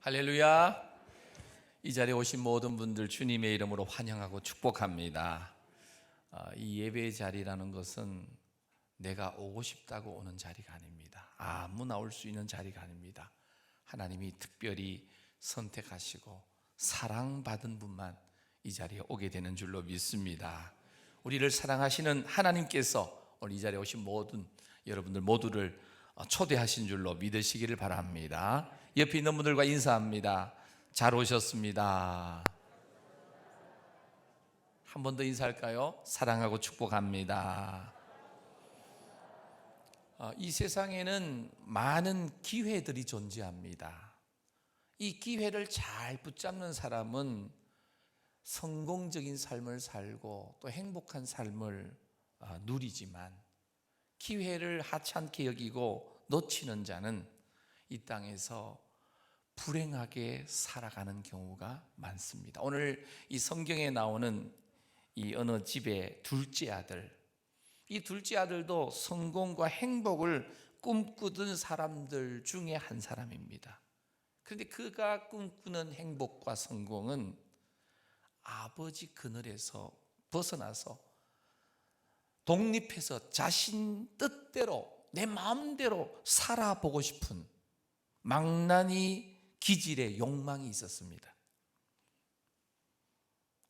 할렐루야. 이 자리에 오신 모든 분들 주님의 이름으로 환영하고 축복합니다. 이 예배의 자리라는 것은 내가 오고 싶다고 오는 자리가 아닙니다. 아무나 올 수 있는 자리가 아닙니다. 하나님이 특별히 선택하시고 사랑받은 분만 이 자리에 오게 되는 줄로 믿습니다. 우리를 사랑하시는 하나님께서 오늘 이 자리에 오신 모든 여러분들 모두를 초대하신 줄로 믿으시기를 바랍니다. 옆에 있는 분들과 인사합니다. 잘 오셨습니다. 한 번 더 인사할까요? 사랑하고 축복합니다. 이 세상에는 많은 기회들이 존재합니다. 이 기회를 잘 붙잡는 사람은 성공적인 삶을 살고 또 행복한 삶을 누리지만, 기회를 하찮게 여기고 놓치는 자는 이 땅에서 불행하게 살아가는 경우가 많습니다. 오늘 이 성경에 나오는 이 어느 집의 둘째 아들, 이 둘째 아들도 성공과 행복을 꿈꾸던 사람들 중에 한 사람입니다. 그런데 그가 꿈꾸는 행복과 성공은 아버지 그늘에서 벗어나서 독립해서 자신 뜻대로 내 마음대로 살아보고 싶은 망나니 기질의 욕망이 있었습니다.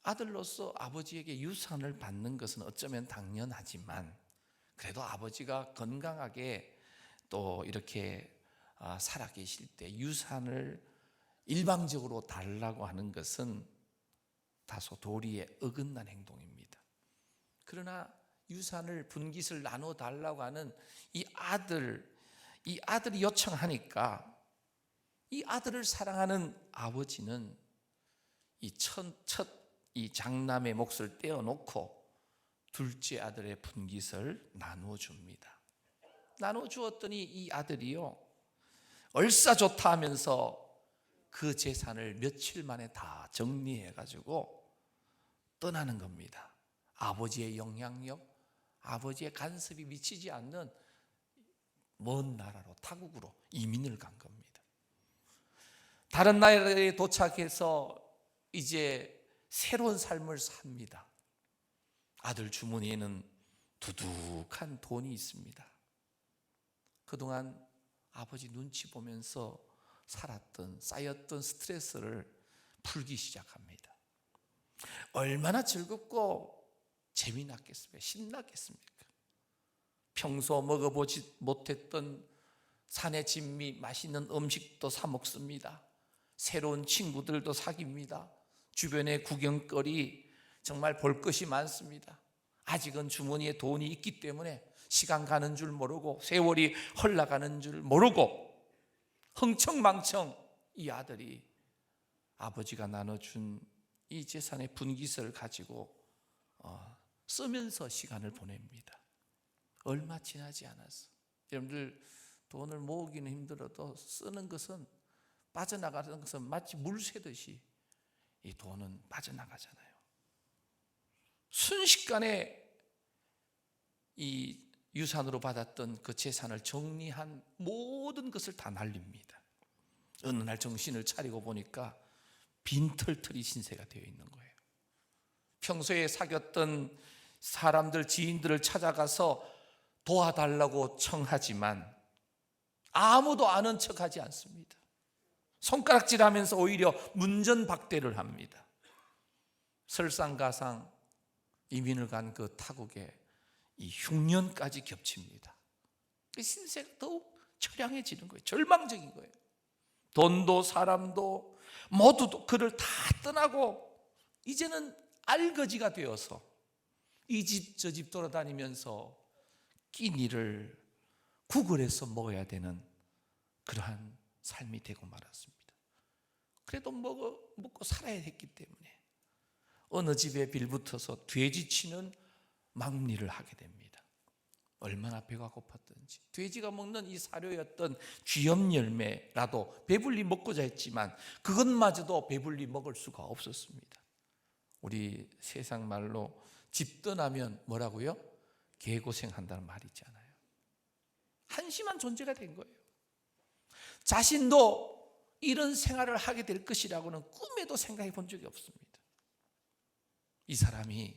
아들로서 아버지에게 유산을 받는 것은 어쩌면 당연하지만, 그래도 아버지가 건강하게 또 이렇게 살아계실 때 유산을 일방적으로 달라고 하는 것은 다소 도리에 어긋난 행동입니다. 그러나 유산을 분깃을 나눠 달라고 하는 이 아들이 요청하니까, 이 아들을 사랑하는 아버지는 이 장남의 몫을 떼어놓고 둘째 아들의 분깃을 나누어 줍니다. 나누어 주었더니 이 아들이요, 얼싸 좋다 하면서 그 재산을 며칠 만에 다 정리해가지고 떠나는 겁니다. 아버지의 영향력, 아버지의 간섭이 미치지 않는 먼 나라로, 타국으로 이민을 간 겁니다. 다른 나라에 도착해서 이제 새로운 삶을 삽니다. 아들 주머니에는 두둑한 돈이 있습니다. 그동안 아버지 눈치 보면서 쌓였던 스트레스를 풀기 시작합니다. 얼마나 즐겁고 재미났겠습니까? 신났겠습니까? 평소 먹어보지 못했던 산의 진미, 맛있는 음식도 사 먹습니다. 새로운 친구들도 사귀입니다. 주변에 구경거리, 정말 볼 것이 많습니다. 아직은 주머니에 돈이 있기 때문에 시간 가는 줄 모르고 세월이 흘러가는 줄 모르고 흥청망청 이 아들이 아버지가 나눠준 이 재산의 분깃을 가지고 쓰면서 시간을 보냅니다. 얼마 지나지 않았어. 여러분들, 돈을 모으기는 힘들어도 쓰는 것은, 빠져나가는 것은 마치 물 새듯이 이 돈은 빠져나가잖아요. 순식간에 이 유산으로 받았던 그 재산을 정리한 모든 것을 다 날립니다. 어느 날 정신을 차리고 보니까 빈털털이 신세가 되어 있는 거예요. 평소에 사귀었던 사람들, 지인들을 찾아가서 도와달라고 청하지만 아무도 아는 척하지 않습니다. 손가락질하면서 오히려 문전박대를 합니다. 설상가상 이민을 간 그 타국에 이 흉년까지 겹칩니다. 그 신세가 더욱 처량해지는 거예요. 절망적인 거예요. 돈도 사람도 모두 그를 다 떠나고 이제는 알거지가 되어서 이 집 저 집 돌아다니면서 끼니를 구걸해서 먹어야 되는 그러한 삶이 되고 말았습니다. 그래도 먹고 살아야 했기 때문에 어느 집에 빌붙어서 돼지치는 막리를 하게 됩니다. 얼마나 배가 고팠던지. 돼지가 먹는 이 사료였던 쥐염 열매라도 배불리 먹고자 했지만 그것마저도 배불리 먹을 수가 없었습니다. 우리 세상 말로 집 떠나면 뭐라고요? 개고생한다는 말이 있잖아요. 한심한 존재가 된 거예요. 자신도 이런 생활을 하게 될 것이라고는 꿈에도 생각해 본 적이 없습니다. 이 사람이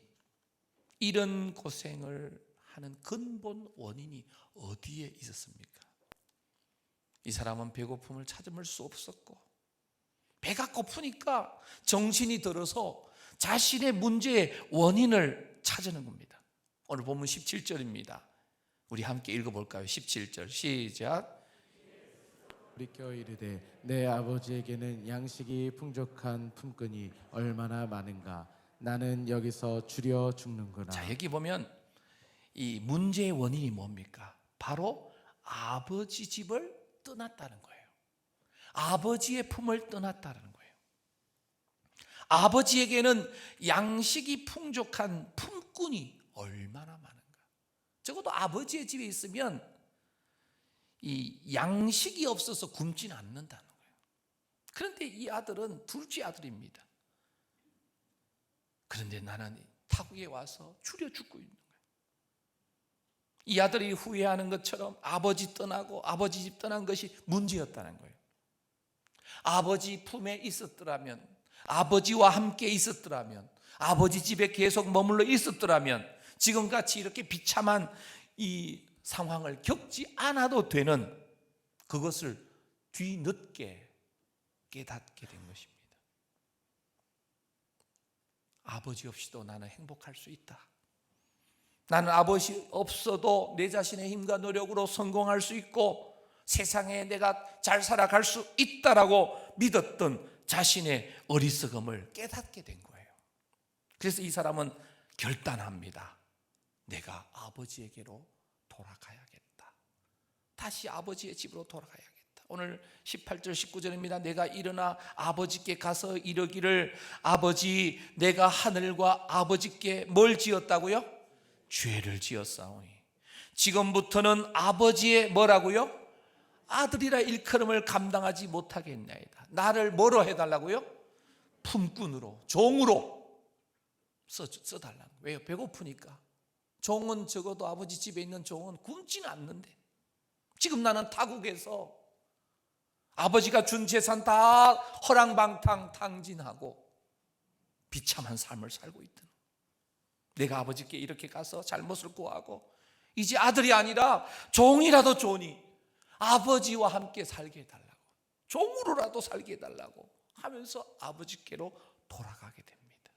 이런 고생을 하는 근본 원인이 어디에 있었습니까? 이 사람은 배고픔을 찾을 수 없었고, 배가 고프니까 정신이 들어서 자신의 문제의 원인을 찾는 겁니다. 오늘 본문 17절입니다. 우리 함께 읽어볼까요? 17절 시작. 돌이켜 이르되 내 아버지에게는 양식이 풍족한 품꾼이 얼마나 많은가. 나는 여기서 줄여 죽는구나. 자, 여기 보면 이 문제의 원인이 뭡니까? 바로 아버지 집을 떠났다는 거예요. 아버지의 품을 떠났다는 거예요. 아버지에게는 양식이 풍족한 품꾼이 얼마나 많은가. 적어도 아버지의 집에 있으면 이 양식이 없어서 굶지는 않는다는 거예요. 그런데 이 아들은 둘째 아들입니다. 그런데 나는 타국에 와서 줄여 죽고 있는 거예요. 이 아들이 후회하는 것처럼 아버지 떠나고 아버지 집 떠난 것이 문제였다는 거예요. 아버지 품에 있었더라면, 아버지와 함께 있었더라면, 아버지 집에 계속 머물러 있었더라면 지금같이 이렇게 비참한 이 상황을 겪지 않아도 되는 그것을 뒤늦게 깨닫게 된 것입니다. 아버지 없이도 나는 행복할 수 있다. 나는 아버지 없어도 내 자신의 힘과 노력으로 성공할 수 있고 세상에 내가 잘 살아갈 수 있다라고 믿었던 자신의 어리석음을 깨닫게 된 거예요. 그래서 이 사람은 결단합니다. 내가 아버지에게로 돌아가야겠다. 다시 아버지의 집으로 돌아가야겠다. 오늘 18절 19절입니다. 내가 일어나 아버지께 가서 이르기를 아버지 내가 하늘과 아버지께 뭘 지었다고요? 죄를 지었사오니 지금부터는 아버지의 뭐라고요? 아들이라 일컬음을 감당하지 못하겠나이다. 나를 뭐로 해달라고요? 품꾼으로, 종으로 써달라는 거예요. 왜요? 배고프니까. 종은 적어도 아버지 집에 있는 종은 굶지는 않는데 지금 나는 타국에서 아버지가 준 재산 다 허랑방탕 탕진하고 비참한 삶을 살고 있던, 내가 아버지께 이렇게 가서 잘못을 고하고 이제 아들이 아니라 종이라도 좋으니 아버지와 함께 살게 해달라고, 종으로라도 살게 해달라고 하면서 아버지께로 돌아가게 됩니다.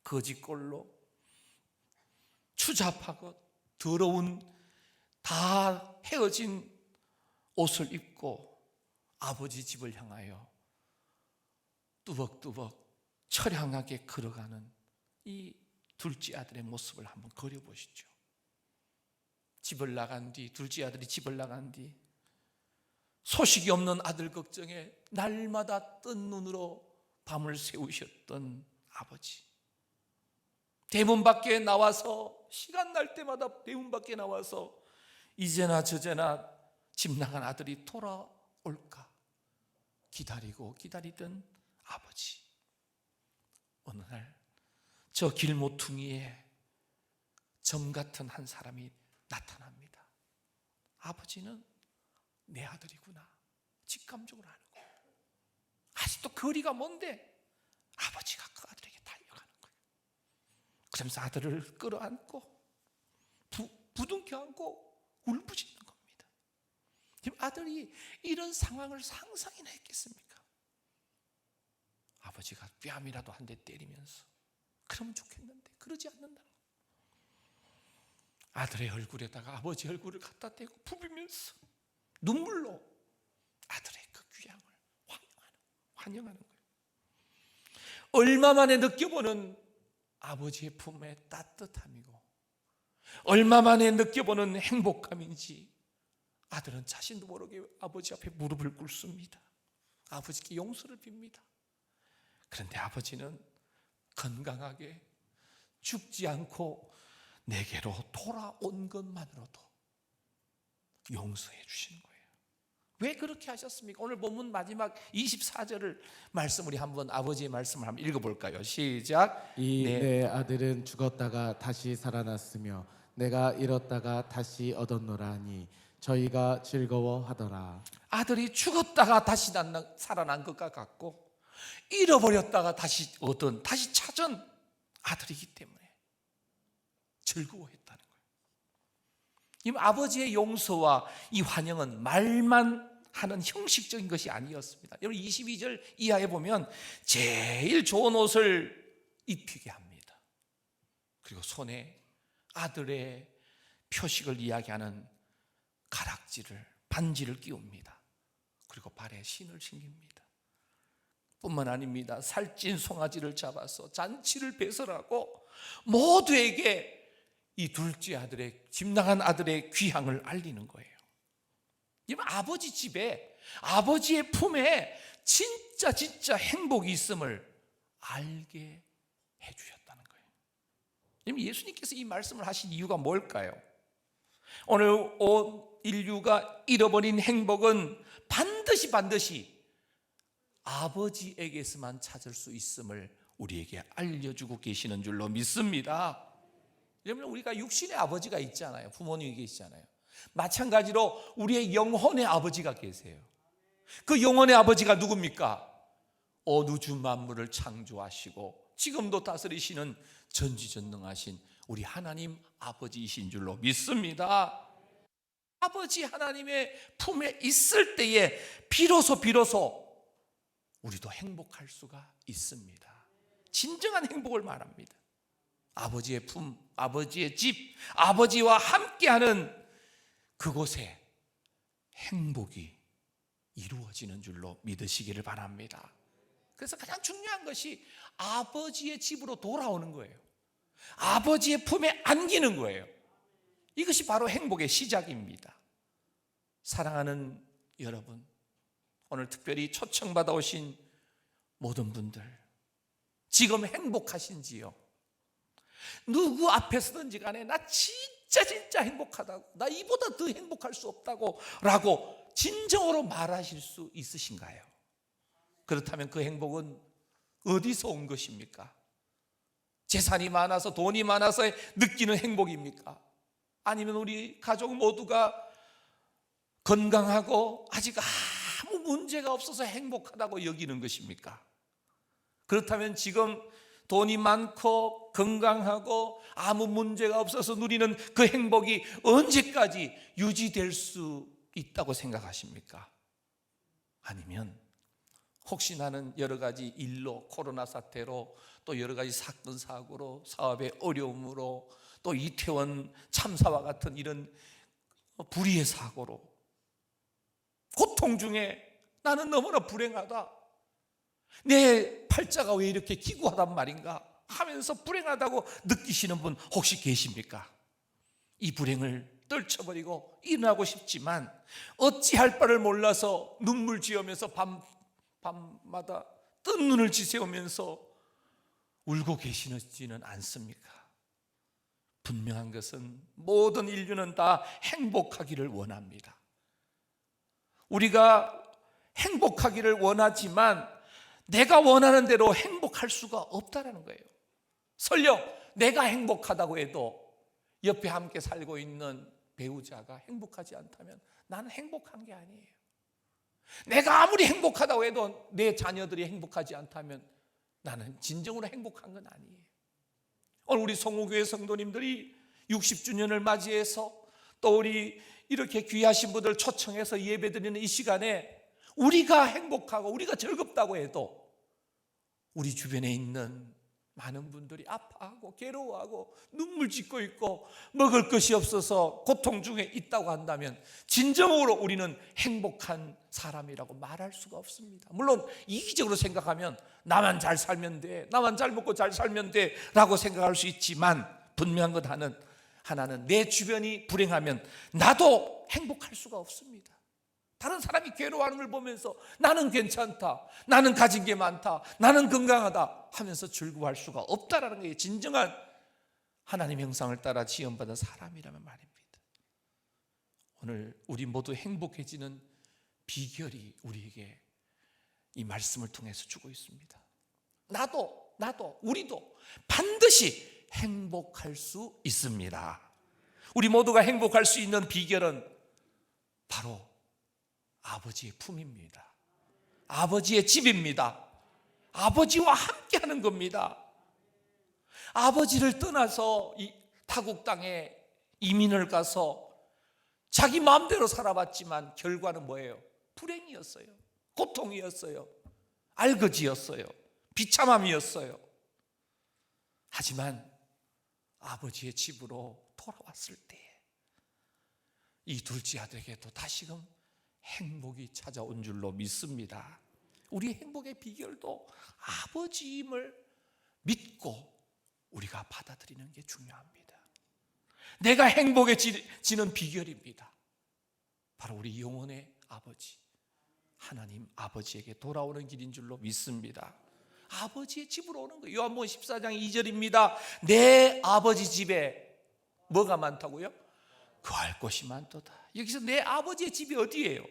거짓골로 추잡하고 더러운 다 헤어진 옷을 입고 아버지 집을 향하여 뚜벅뚜벅 처량하게 걸어가는 이 둘째 아들의 모습을 한번 그려보시죠. 집을 나간 뒤, 둘째 아들이 집을 나간 뒤 소식이 없는 아들 걱정에 날마다 뜬 눈으로 밤을 새우셨던 아버지, 대문 밖에 나와서 시간 날 때마다 대문 밖에 나와서 이제나 저제나 집 나간 아들이 돌아올까 기다리고 기다리던 아버지, 어느 날 저 길모퉁이에 점 같은 한 사람이 나타납니다. 아버지는 내 아들이구나 직감적으로 하는 거예요. 아직도 거리가 먼데 아버지가 그 아들에게 달려가는 거예요. 그러면서 아들을 끌어안고 부둥켜 안고 울부짖는 겁니다. 지금 아들이 이런 상황을 상상이나 했겠습니까? 아버지가 뺨이라도 한 대 때리면서 그러면 좋겠는데 그러지 않는다는 거예요. 아들의 얼굴에다가 아버지 얼굴을 갖다 대고 부비면서 눈물로 아들의 그 귀향을 환영하는 거예요. 얼마 만에 느껴보는 아버지의 품의 따뜻함이고 얼마 만에 느껴보는 행복감인지 아들은 자신도 모르게 아버지 앞에 무릎을 꿇습니다. 아버지께 용서를 빕니다. 그런데 아버지는 건강하게 죽지 않고 내게로 돌아온 것만으로도 용서해 주시는 거예요. 왜 그렇게 하셨습니까? 오늘 본문 마지막 24절을 말씀 우리 한번 아버지의 말씀을 한번 읽어볼까요? 시작. 내 아들은 죽었다가 다시 살아났으며 내가 잃었다가 다시 얻었노라 하니 저희가 즐거워하더라. 아들이 죽었다가 다시 살아난 것과 같고, 잃어버렸다가 다시 얻은, 다시 찾은 아들이기 때문에 즐거워했다는 거예요. 이 아버지의 용서와 이 환영은 말만 하는 형식적인 것이 아니었습니다. 여러분 22절 이하에 보면 제일 좋은 옷을 입히게 합니다. 그리고 손에 아들의 표식을 이야기하는 가락지를, 반지를 끼웁니다. 그리고 발에 신을 신깁니다. 뿐만 아닙니다. 살찐 송아지를 잡아서 잔치를 배설하고 모두에게 이 둘째 아들의, 집나간 아들의 귀향을 알리는 거예요. 아버지 집에, 아버지의 품에 진짜 행복이 있음을 알게 해주셨다는 거예요. 예수님께서 이 말씀을 하신 이유가 뭘까요? 오늘 온 인류가 잃어버린 행복은 반드시 아버지에게서만 찾을 수 있음을 우리에게 알려주고 계시는 줄로 믿습니다. 여러분, 우리가 육신의 아버지가 있잖아요. 부모님이 계시잖아요. 마찬가지로 우리의 영혼의 아버지가 계세요. 그 영혼의 아버지가 누굽니까? 온 우주 만물을 창조하시고 지금도 다스리시는 전지전능하신 우리 하나님 아버지이신 줄로 믿습니다. 아버지 하나님의 품에 있을 때에 비로소 우리도 행복할 수가 있습니다. 진정한 행복을 말합니다. 아버지의 품, 아버지의 집, 아버지와 함께하는 그곳에 행복이 이루어지는 줄로 믿으시기를 바랍니다. 그래서 가장 중요한 것이 아버지의 집으로 돌아오는 거예요. 아버지의 품에 안기는 거예요. 이것이 바로 행복의 시작입니다. 사랑하는 여러분, 오늘 특별히 초청받아 오신 모든 분들, 지금 행복하신지요? 누구 앞에서든지 간에 나 진짜 행복하다고, 나 이보다 더 행복할 수 없다고 라고 진정으로 말하실 수 있으신가요? 그렇다면 그 행복은 어디서 온 것입니까? 재산이 많아서, 돈이 많아서 느끼는 행복입니까? 아니면 우리 가족 모두가 건강하고 아직 아무 문제가 없어서 행복하다고 여기는 것입니까? 그렇다면 지금 돈이 많고 건강하고 아무 문제가 없어서 누리는 그 행복이 언제까지 유지될 수 있다고 생각하십니까? 아니면 혹시 나는 여러 가지 일로, 코로나 사태로, 또 여러 가지 사건 사고로, 사업의 어려움으로, 또 이태원 참사와 같은 이런 불의의 사고로, 고통 중에 나는 너무나 불행하다, 내 팔자가 왜 이렇게 기구하단 말인가 하면서 불행하다고 느끼시는 분 혹시 계십니까? 이 불행을 떨쳐버리고 일어나고 싶지만 어찌할 바를 몰라서 눈물 지으면서 밤마다 뜬 눈을 지새우면서 울고 계시지는 않습니까? 분명한 것은 모든 인류는 다 행복하기를 원합니다. 우리가 행복하기를 원하지만 내가 원하는 대로 행복할 수가 없다는 거예요. 설령 내가 행복하다고 해도 옆에 함께 살고 있는 배우자가 행복하지 않다면 나는 행복한 게 아니에요. 내가 아무리 행복하다고 해도 내 자녀들이 행복하지 않다면 나는 진정으로 행복한 건 아니에요. 오늘 우리 성우교회 성도님들이 60주년을 맞이해서 또 우리 이렇게 귀하신 분들 초청해서 예배드리는 이 시간에 우리가 행복하고 우리가 즐겁다고 해도 우리 주변에 있는 많은 분들이 아파하고 괴로워하고 눈물 짓고 있고 먹을 것이 없어서 고통 중에 있다고 한다면 진정으로 우리는 행복한 사람이라고 말할 수가 없습니다. 물론 이기적으로 생각하면 나만 잘 살면 돼, 나만 잘 먹고 잘 살면 돼 라고 생각할 수 있지만 분명한 것 하나는 내 주변이 불행하면 나도 행복할 수가 없습니다. 다른 사람이 괴로워하는 걸 보면서 나는 괜찮다, 나는 가진 게 많다, 나는 건강하다 하면서 즐거워할 수가 없다라는 게 진정한 하나님의 형상을 따라 지음받은 사람이라는 말입니다. 오늘 우리 모두 행복해지는 비결이 우리에게 이 말씀을 통해서 주고 있습니다. 나도 우리도 반드시 행복할 수 있습니다. 우리 모두가 행복할 수 있는 비결은 바로 아버지의 품입니다. 아버지의 집입니다. 아버지와 함께하는 겁니다. 아버지를 떠나서 이 타국 땅에 이민을 가서 자기 마음대로 살아봤지만 결과는 뭐예요? 불행이었어요. 고통이었어요. 알거지였어요. 비참함이었어요. 하지만 아버지의 집으로 돌아왔을 때에 이 둘째 아들에게도 다시금 행복이 찾아온 줄로 믿습니다. 우리 행복의 비결도 아버지임을 믿고 우리가 받아들이는 게 중요합니다. 내가 행복해지는 비결입니다. 바로 우리 영혼의 아버지, 하나님 아버지에게 돌아오는 길인 줄로 믿습니다. 아버지의 집으로 오는 거예요. 요한복음 14장 2절입니다. 내 아버지 집에 뭐가 많다고요? 거할 곳이 많도다. 여기서 내 아버지의 집이 어디예요?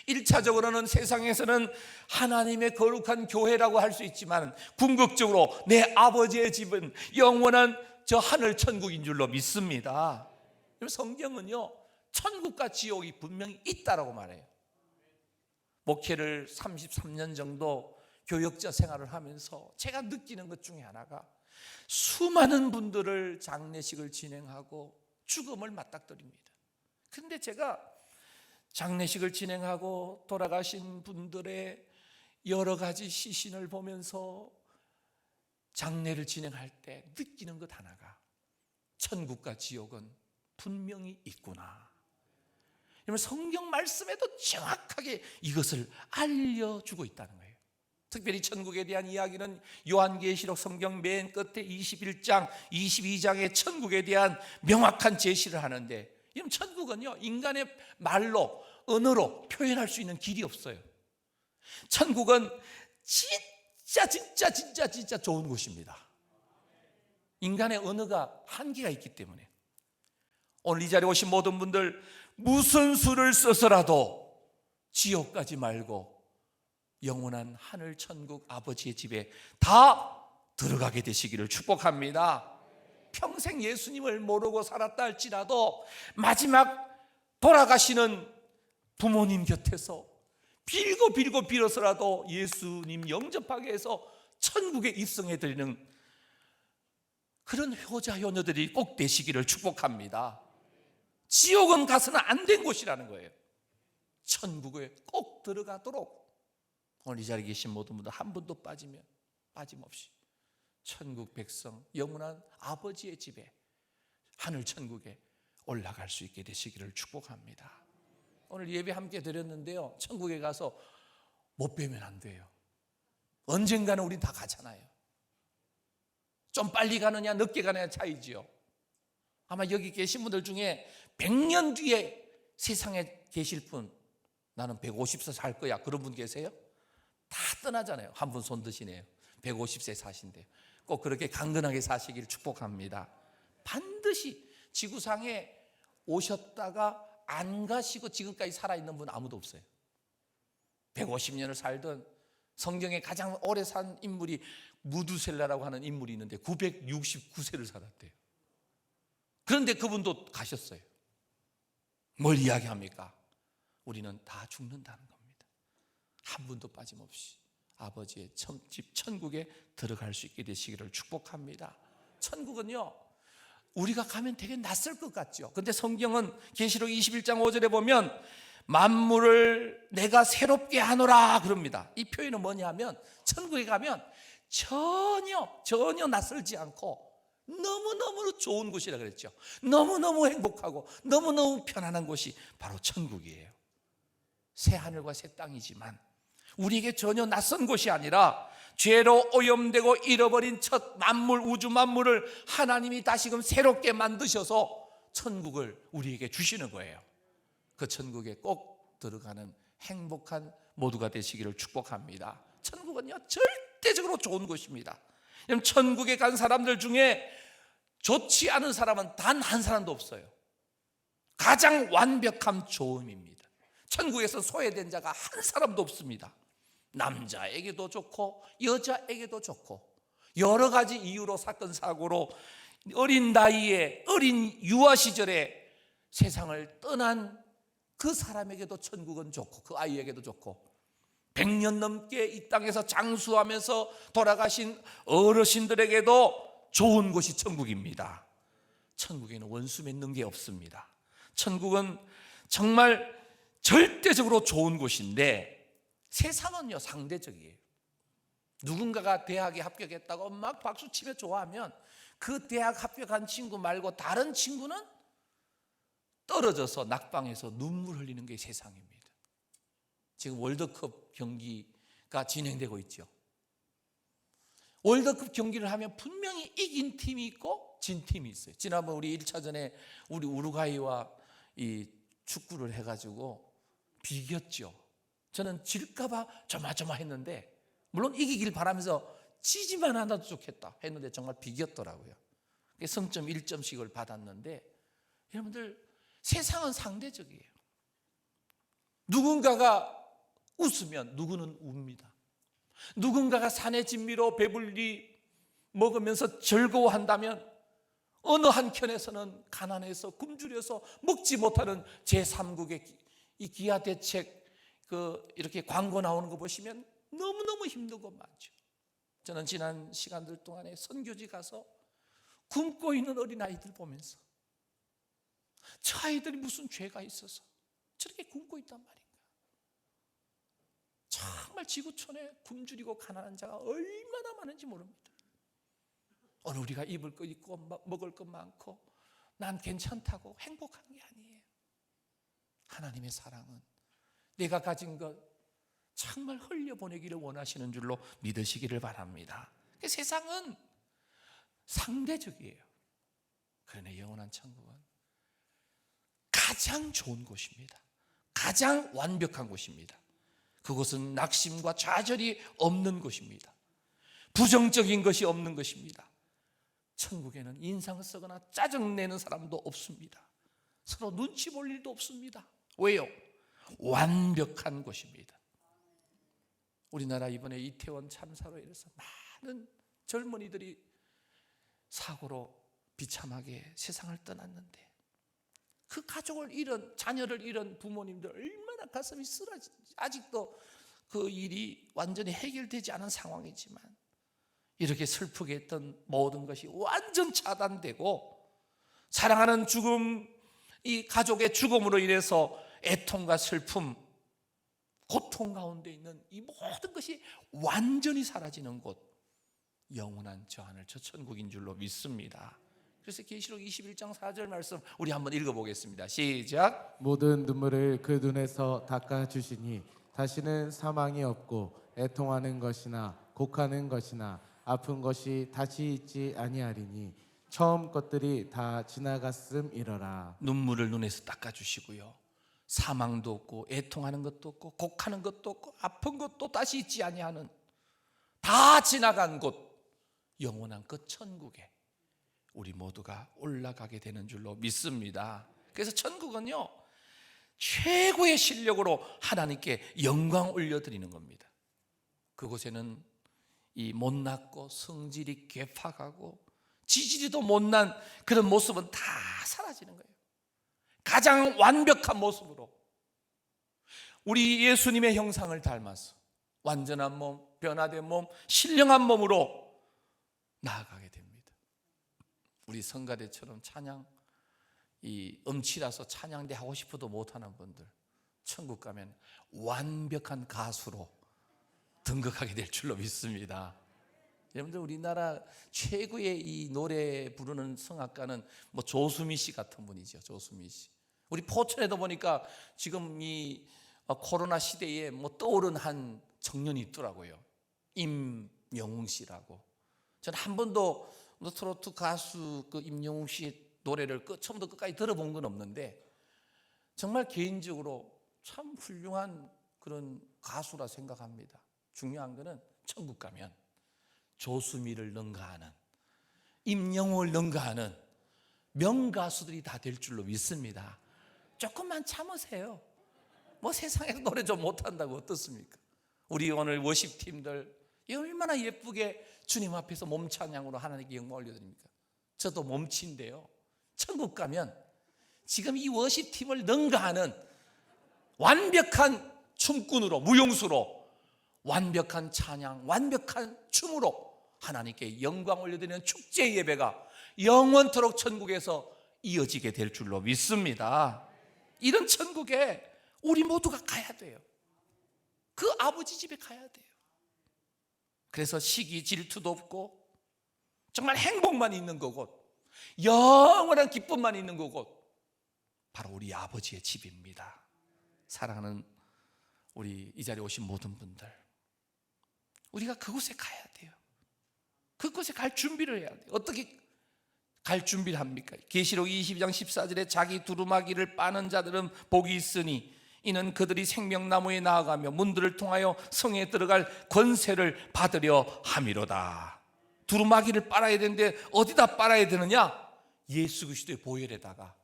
1차적으로는 세상에서는 하나님의 거룩한 교회라고 할 수 있지만 궁극적으로 내 아버지의 집은 영원한 저 하늘 천국인 줄로 믿습니다. 성경은요, 천국과 지옥이 분명히 있다라고 말해요. 목회를 33년 정도 교역자 생활을 하면서 제가 느끼는 것 중에 하나가 수많은 분들을 장례식을 진행하고 죽음을 맞닥뜨립니다. 근데 제가 장례식을 진행하고 돌아가신 분들의 여러 가지 시신을 보면서 장례를 진행할 때 느끼는 것 하나가 천국과 지옥은 분명히 있구나. 여러분, 성경 말씀에도 정확하게 이것을 알려주고 있다는 거예요. 특별히 천국에 대한 이야기는 요한계시록 성경 맨 끝에 21장, 22장의 천국에 대한 명확한 제시를 하는데, 여러분, 천국은요, 인간의 말로, 언어로 표현할 수 있는 길이 없어요. 천국은 진짜 좋은 곳입니다. 인간의 언어가 한계가 있기 때문에. 오늘 이 자리에 오신 모든 분들, 무슨 수를 써서라도 지옥 가지 말고 영원한 하늘 천국 아버지의 집에 다 들어가게 되시기를 축복합니다. 평생 예수님을 모르고 살았다 할지라도 마지막 돌아가시는 부모님 곁에서 빌고 빌어서라도 예수님 영접하게 해서 천국에 입성해 드리는 그런 효자 효녀들이 꼭 되시기를 축복합니다. 지옥은 가서는 안 된 곳이라는 거예요. 천국에 꼭 들어가도록 오늘 이 자리에 계신 모든 분들 한 분도 빠짐없이 천국 백성 영원한 아버지의 집에 하늘 천국에 올라갈 수 있게 되시기를 축복합니다. 오늘 예배 함께 드렸는데요, 천국에 가서 못 뵈면 안 돼요. 언젠가는 우린 다 가잖아요. 좀 빨리 가느냐 늦게 가느냐 차이지요. 아마 여기 계신 분들 중에 100년 뒤에 세상에 계실 분, 나는 150세 살 거야, 그런 분 계세요? 다 떠나잖아요. 한 분 손 드시네요. 150세 사신대. 꼭 그렇게 강건하게 사시기를 축복합니다. 반드시 지구상에 오셨다가 안 가시고 지금까지 살아있는 분 아무도 없어요. 150년을 살던 성경에 가장 오래 산 인물이 무두셀라라고 하는 인물이 있는데 969세를 살았대요. 그런데 그분도 가셨어요. 뭘 이야기합니까? 우리는 다 죽는다는 겁니다. 한 분도 빠짐없이 아버지의 집 천국에 들어갈 수 있게 되시기를 축복합니다. 천국은요, 우리가 가면 되게 낯설 것 같죠. 근데 성경은 계시록 21장 5절에 보면 만물을 내가 새롭게 하노라 그럽니다. 이 표현은 뭐냐면 천국에 가면 전혀 낯설지 않고 너무너무 좋은 곳이라 그랬죠. 너무너무 행복하고 너무너무 편안한 곳이 바로 천국이에요. 새 하늘과 새 땅이지만 우리에게 전혀 낯선 곳이 아니라 죄로 오염되고 잃어버린 첫 만물, 우주 만물을 하나님이 다시금 새롭게 만드셔서 천국을 우리에게 주시는 거예요. 그 천국에 꼭 들어가는 행복한 모두가 되시기를 축복합니다. 천국은요, 절대적으로 좋은 곳입니다. 천국에 간 사람들 중에 좋지 않은 사람은 단 한 사람도 없어요. 가장 완벽한 좋음입니다. 천국에서 소외된 자가 한 사람도 없습니다. 남자에게도 좋고 여자에게도 좋고 여러 가지 이유로 사건 사고로 어린 나이에 어린 유아 시절에 세상을 떠난 그 사람에게도 천국은 좋고 그 아이에게도 좋고 100년 넘게 이 땅에서 장수하면서 돌아가신 어르신들에게도 좋은 곳이 천국입니다. 천국에는 원수 맺는 게 없습니다. 천국은 정말 절대적으로 좋은 곳인데 세상은요 상대적이에요. 누군가가 대학에 합격했다고 막 박수치며 좋아하면 그 대학 합격한 친구 말고 다른 친구는 떨어져서 낙방해서 눈물 흘리는 게 세상입니다. 지금 월드컵 경기가 진행되고 있죠. 월드컵 경기를 하면 분명히 이긴 팀이 있고 진 팀이 있어요. 지난번 우리 1차전에 우리 우루과이와 이 축구를 해가지고 비겼죠. 저는 질까봐 조마조마했는데 물론 이기길 바라면서 지지만 않아도 좋겠다 했는데 정말 비겼더라고요. 성점 1점씩을 받았는데 여러분들 세상은 상대적이에요. 누군가가 웃으면 누구는 웁니다. 누군가가 산의 진미로 배불리 먹으면서 즐거워한다면 어느 한켠에서는 가난해서 굶주려서 먹지 못하는 제3국의 이 기아대책 이렇게 광고 나오는 거 보시면 너무너무 힘든 것 많죠. 저는 지난 시간들 동안에 선교지 가서 굶고 있는 어린아이들 보면서 저 아이들이 무슨 죄가 있어서 저렇게 굶고 있단 말인가. 정말 지구촌에 굶주리고 가난한 자가 얼마나 많은지 모릅니다. 오늘 우리가 입을 거 있고 먹을 것 많고 난 괜찮다고 행복한 게 아니에요. 하나님의 사랑은 내가 가진 것 정말 흘려보내기를 원하시는 줄로 믿으시기를 바랍니다. 세상은 상대적이에요. 그러나 영원한 천국은 가장 좋은 곳입니다. 가장 완벽한 곳입니다. 그곳은 낙심과 좌절이 없는 곳입니다. 부정적인 것이 없는 것입니다. 천국에는 인상 쓰거나 짜증내는 사람도 없습니다. 서로 눈치 볼 일도 없습니다. 왜요? 완벽한 곳입니다. 우리나라 이번에 이태원 참사로 인해서 많은 젊은이들이 사고로 비참하게 세상을 떠났는데 그 가족을 잃은, 자녀를 잃은 부모님들 얼마나 가슴이 쓰라지. 아직도 그 일이 완전히 해결되지 않은 상황이지만 이렇게 슬프게 했던 모든 것이 완전 차단되고 사랑하는 죽음, 이 가족의 죽음으로 인해서 애통과 슬픔, 고통 가운데 있는 이 모든 것이 완전히 사라지는 곳, 영원한 저 하늘, 저 천국인 줄로 믿습니다. 그래서 계시록 21장 4절 말씀 우리 한번 읽어보겠습니다. 시작. 모든 눈물을 그 눈에서 닦아주시니 다시는 사망이 없고 애통하는 것이나 곡하는 것이나 아픈 것이 다시 있지 아니하리니 처음 것들이 다 지나갔음이러라. 눈물을 눈에서 닦아주시고요, 사망도 없고 애통하는 것도 없고 곡하는 것도 없고 아픈 것도 다시 있지 아니하는 다 지나간 곳, 영원한 그 천국에 우리 모두가 올라가게 되는 줄로 믿습니다. 그래서 천국은요 최고의 실력으로 하나님께 영광 올려드리는 겁니다. 그곳에는 이 못났고 성질이 괴팍하고 지지리도 못난 그런 모습은 다 사라지는 거예요. 가장 완벽한 모습으로 우리 예수님의 형상을 닮아서 완전한 몸, 변화된 몸, 신령한 몸으로 나아가게 됩니다. 우리 성가대처럼 찬양, 이 음치라서 찬양대 하고 싶어도 못하는 분들 천국 가면 완벽한 가수로 등극하게 될 줄로 믿습니다. 여러분들 우리나라 최고의 이 노래 부르는 성악가는 뭐 조수미 씨 같은 분이죠. 조수미 씨. 우리 포천에도 보니까 지금 이 코로나 시대에 뭐 떠오른 한 청년이 있더라고요. 임영웅 씨라고. 저는 한 번도 트로트 가수 그 임영웅 씨의 노래를 처음부터 끝까지 들어본 건 없는데 정말 개인적으로 참 훌륭한 그런 가수라 생각합니다. 중요한 거는 천국 가면 조수미를 능가하는, 임영웅을 능가하는 명가수들이 다 될 줄로 믿습니다. 조금만 참으세요. 뭐 세상에서 노래 좀 못한다고 어떻습니까? 우리 오늘 워십팀들 얼마나 예쁘게 주님 앞에서 몸찬양으로 하나님께 영광 올려드립니까? 저도 몸치인데요, 천국 가면 지금 이 워십팀을 능가하는 완벽한 춤꾼으로, 무용수로, 완벽한 찬양, 완벽한 춤으로 하나님께 영광 올려드리는 축제 예배가 영원토록 천국에서 이어지게 될 줄로 믿습니다. 이런 천국에 우리 모두가 가야 돼요. 그 아버지 집에 가야 돼요. 그래서 시기 질투도 없고 정말 행복만 있는 그곳, 영원한 기쁨만 있는 그곳, 바로 우리 아버지의 집입니다. 사랑하는 우리 이 자리에 오신 모든 분들, 우리가 그곳에 가야 돼요. 그곳에 갈 준비를 해야 돼요. 어떻게 갈 준비를 합니까? 계시록 22장 14절에 자기 두루마기를 빠는 자들은 복이 있으니 이는 그들이 생명나무에 나아가며 문들을 통하여 성에 들어갈 권세를 받으려 함이로다. 두루마기를 빨아야 되는데 어디다 빨아야 되느냐? 예수 그리스도의 보혈에다가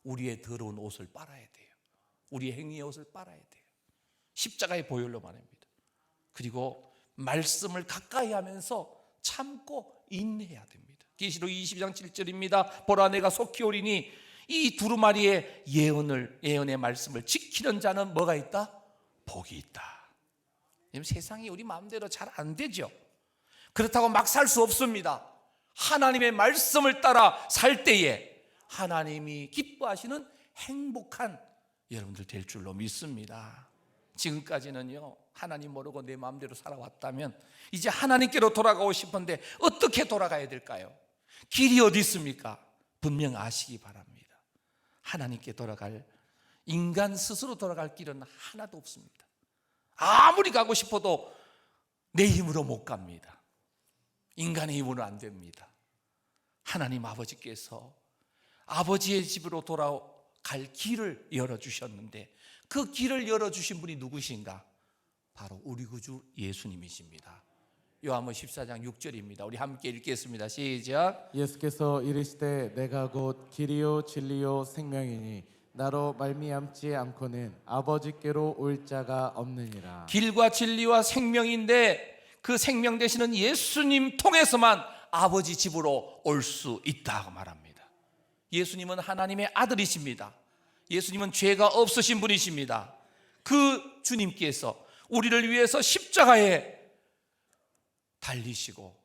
우리의 더러운 옷을 빨아야 돼요. 우리의 행위의 옷을 빨아야 돼요. 십자가의 보혈로 말입니다. 그리고 말씀을 가까이 하면서 참고 인내해야 됩니다. 계시록 22장 7절입니다. 보라 내가 속히 오리니 이 두루마리의 예언의 말씀을 지키는 자는 뭐가 있다? 복이 있다. 세상이 우리 마음대로 잘 안 되죠. 그렇다고 막 살 수 없습니다. 하나님의 말씀을 따라 살 때에 하나님이 기뻐하시는 행복한 여러분들 될 줄로 믿습니다. 지금까지는요, 하나님 모르고 내 마음대로 살아왔다면 이제 하나님께로 돌아가고 싶은데 어떻게 돌아가야 될까요? 길이 어디 있습니까? 분명 아시기 바랍니다. 하나님께 돌아갈, 인간 스스로 돌아갈 길은 하나도 없습니다. 아무리 가고 싶어도 내 힘으로 못 갑니다. 인간의 힘으로 안 됩니다. 하나님 아버지께서 아버지의 집으로 돌아갈 길을 열어주셨는데 그 길을 열어주신 분이 누구신가? 바로 우리 구주 예수님이십니다. 요한복음 14장 6절입니다. 우리 함께 읽겠습니다. 시작. 예수께서 이르시되 내가 곧 길이요 진리요 생명이니 나로 말미암지 않고는 아버지께로 올 자가 없느니라. 길과 진리와 생명인데 그 생명 되시는 예수님 통해서만 아버지 집으로 올 수 있다고 말합니다. 예수님은 하나님의 아들이십니다. 예수님은 죄가 없으신 분이십니다. 그 주님께서 우리를 위해서 십자가에 달리시고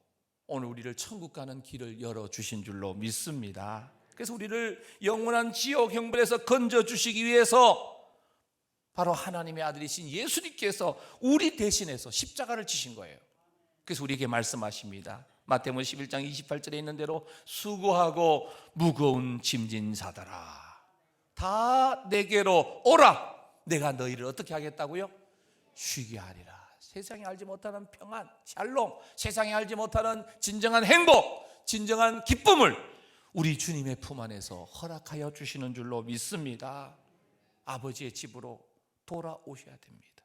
오늘 우리를 천국 가는 길을 열어주신 줄로 믿습니다. 그래서 우리를 영원한 지옥 형벌에서 건져주시기 위해서 바로 하나님의 아들이신 예수님께서 우리 대신해서 십자가를 지신 거예요. 그래서 우리에게 말씀하십니다. 마태복음 11장 28절에 있는 대로 수고하고 무거운 짐진 자들아 다 내게로 오라. 내가 너희를 어떻게 하겠다고요? 쉬게 하리라. 세상이 알지 못하는 평안, 샬롬, 세상이 알지 못하는 진정한 행복, 진정한 기쁨을 우리 주님의 품 안에서 허락하여 주시는 줄로 믿습니다. 아버지의 집으로 돌아오셔야 됩니다.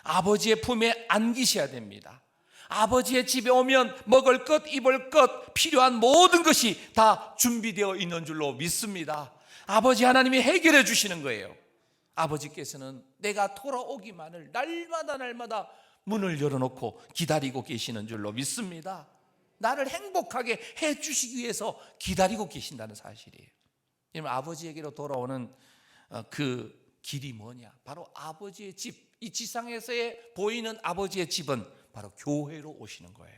아버지의 품에 안기셔야 됩니다. 아버지의 집에 오면 먹을 것, 입을 것, 필요한 모든 것이 다 준비되어 있는 줄로 믿습니다. 아버지 하나님이 해결해 주시는 거예요. 아버지께서는 내가 돌아오기만을 날마다 문을 열어놓고 기다리고 계시는 줄로 믿습니다. 나를 행복하게 해주시기 위해서 기다리고 계신다는 사실이에요. 여러분, 아버지에게로 돌아오는 그 길이 뭐냐? 바로 아버지의 집, 이 지상에서의 보이는 아버지의 집은 바로 교회로 오시는 거예요.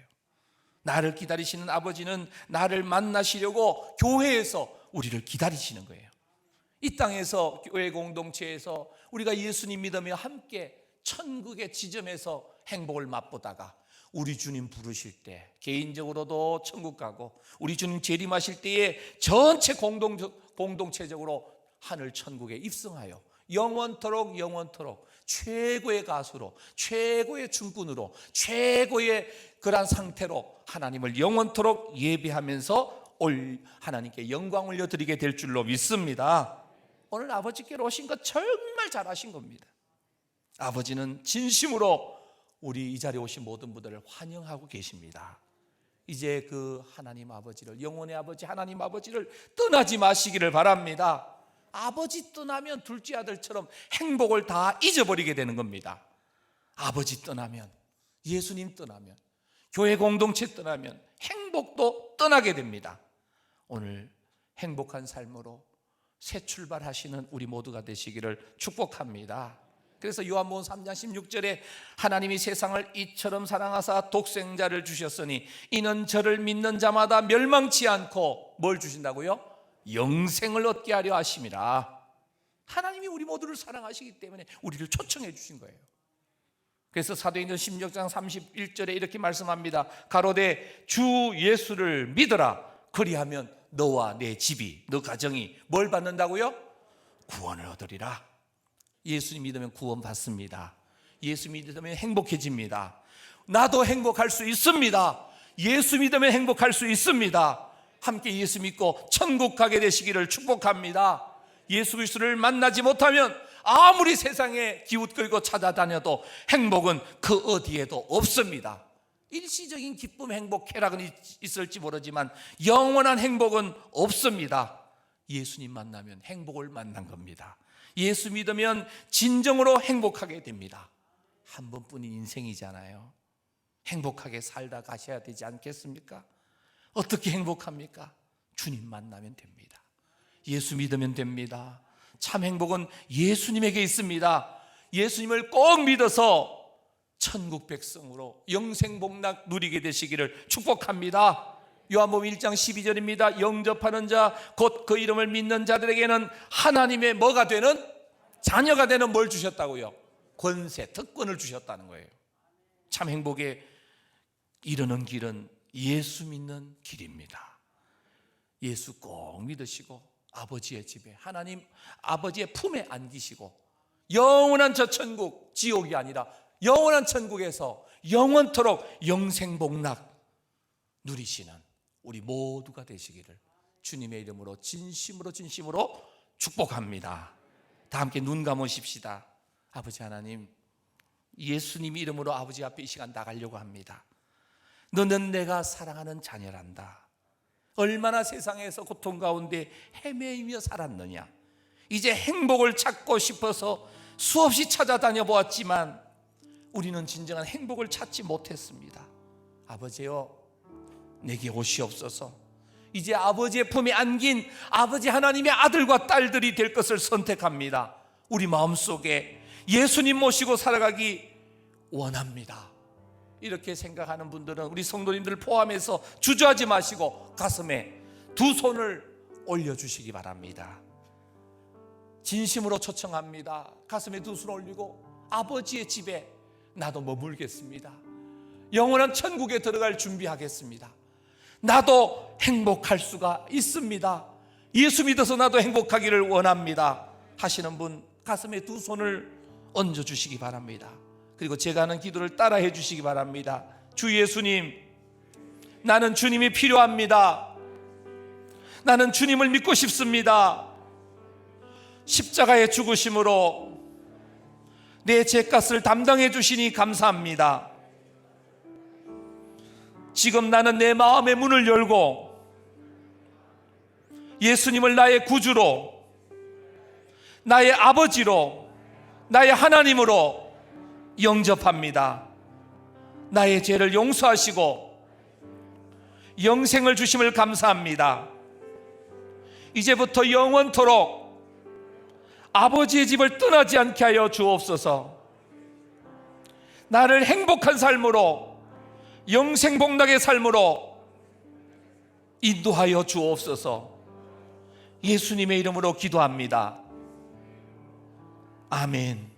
나를 기다리시는 아버지는 나를 만나시려고 교회에서 우리를 기다리시는 거예요. 이 땅에서 교회 공동체에서 우리가 예수님 믿으며 함께 천국의 지점에서 행복을 맛보다가 우리 주님 부르실 때 개인적으로도 천국 가고 우리 주님 재림하실 때에 전체 공동체적으로 하늘 천국에 입성하여 영원토록 최고의 가수로, 최고의 춤꾼으로, 최고의 그런 상태로 하나님을 영원토록 예배하면서 올 하나님께 영광 올려드리게 될 줄로 믿습니다. 오늘 아버지께로 오신 것 정말 잘하신 겁니다. 아버지는 진심으로 우리 이 자리에 오신 모든 분들을 환영하고 계십니다. 이제 그 하나님 아버지를, 영원의 아버지 하나님 아버지를 떠나지 마시기를 바랍니다. 아버지 떠나면 둘째 아들처럼 행복을 다 잊어버리게 되는 겁니다. 아버지 떠나면, 예수님 떠나면, 교회 공동체 떠나면 행복도 떠나게 됩니다. 오늘 행복한 삶으로 새 출발하시는 우리 모두가 되시기를 축복합니다. 그래서 요한복음 3장 16절에 하나님이 세상을 이처럼 사랑하사 독생자를 주셨으니 이는 저를 믿는 자마다 멸망치 않고 뭘 주신다고요? 영생을 얻게 하려 하심이라. 하나님이 우리 모두를 사랑하시기 때문에 우리를 초청해 주신 거예요. 그래서 사도행전 16장 31절에 이렇게 말씀합니다. 가로되 주 예수를 믿어라. 그리하면 너와 내 집이, 너 가정이 뭘 받는다고요? 구원을 얻으리라. 예수님 믿으면 구원 받습니다. 예수 믿으면 행복해집니다. 나도 행복할 수 있습니다. 예수 믿으면 행복할 수 있습니다. 함께 예수 믿고 천국 가게 되시기를 축복합니다. 예수 그리스도를 만나지 못하면 아무리 세상에 기웃거리고 찾아다녀도 행복은 그 어디에도 없습니다. 일시적인 기쁨, 행복, 쾌락은 있을지 모르지만 영원한 행복은 없습니다. 예수님 만나면 행복을 만난 겁니다. 예수 믿으면 진정으로 행복하게 됩니다. 한 번뿐인 인생이잖아요. 행복하게 살다 가셔야 되지 않겠습니까? 어떻게 행복합니까? 주님 만나면 됩니다. 예수 믿으면 됩니다. 참 행복은 예수님에게 있습니다. 예수님을 꼭 믿어서 천국 백성으로 영생복락 누리게 되시기를 축복합니다. 요한복음 1장 12절입니다. 영접하는 자 곧 그 이름을 믿는 자들에게는 하나님의 뭐가 되는? 자녀가 되는 뭘 주셨다고요? 권세, 특권을 주셨다는 거예요. 참 행복에 이르는 길은 예수 믿는 길입니다. 예수 꼭 믿으시고 아버지의 집에, 하나님 아버지의 품에 안기시고 영원한 저 천국, 지옥이 아니라 영원한 천국에서 영원토록 영생복락 누리시는 우리 모두가 되시기를 주님의 이름으로 진심으로 축복합니다. 다 함께 눈 감으십시다. 아버지 하나님, 예수님 이름으로 아버지 앞에 이 시간 나가려고 합니다. 너는 내가 사랑하는 자녀란다. 얼마나 세상에서 고통 가운데 헤매이며 살았느냐. 이제 행복을 찾고 싶어서 수없이 찾아다녀 보았지만 우리는 진정한 행복을 찾지 못했습니다. 아버지여, 내게 오시옵소서. 이제 아버지의 품에 안긴 아버지 하나님의 아들과 딸들이 될 것을 선택합니다. 우리 마음속에 예수님 모시고 살아가기 원합니다. 이렇게 생각하는 분들은 우리 성도님들 포함해서 주저하지 마시고 가슴에 두 손을 올려주시기 바랍니다. 진심으로 초청합니다. 가슴에 두 손 올리고 아버지의 집에 나도 머물겠습니다. 영원한 천국에 들어갈 준비하겠습니다. 나도 행복할 수가 있습니다. 예수 믿어서 나도 행복하기를 원합니다 하시는 분 가슴에 두 손을 얹어주시기 바랍니다. 그리고 제가 하는 기도를 따라해 주시기 바랍니다. 주 예수님, 나는 주님이 필요합니다. 나는 주님을 믿고 싶습니다. 십자가의 죽으심으로 내 죄값을 담당해 주시니 감사합니다. 지금 나는 내 마음의 문을 열고 예수님을 나의 구주로, 나의 아버지로, 나의 하나님으로 영접합니다. 나의 죄를 용서하시고 영생을 주심을 감사합니다. 이제부터 영원토록 아버지의 집을 떠나지 않게 하여 주옵소서. 나를 행복한 삶으로, 영생복락의 삶으로 인도하여 주옵소서. 예수님의 이름으로 기도합니다. 아멘.